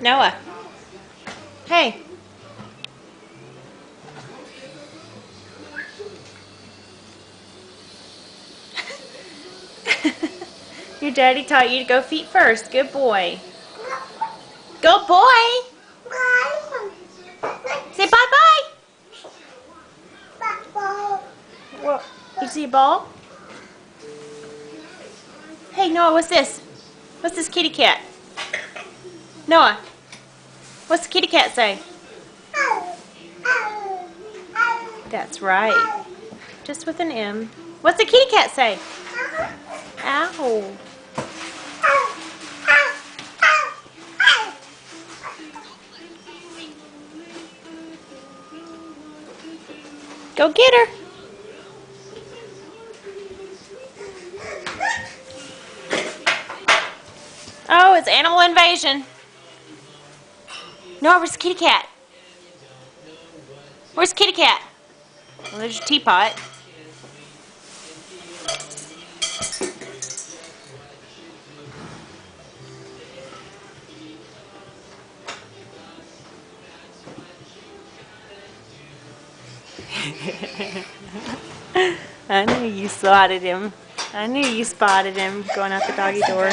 Noah. Hey. Your daddy taught you to go feet first. Good boy. Good boy. Say bye-bye. Well, you see a ball? Hey, Noah, what's this? What's this kitty cat? Noah, what's the kitty cat say? That's right. Just with an M. What's the kitty cat say? Ow. Go get her. Oh, it's animal invasion. No, where's the kitty cat? Where's the kitty cat? Well, there's your teapot. I knew you spotted him. I knew you spotted him going out the doggy door.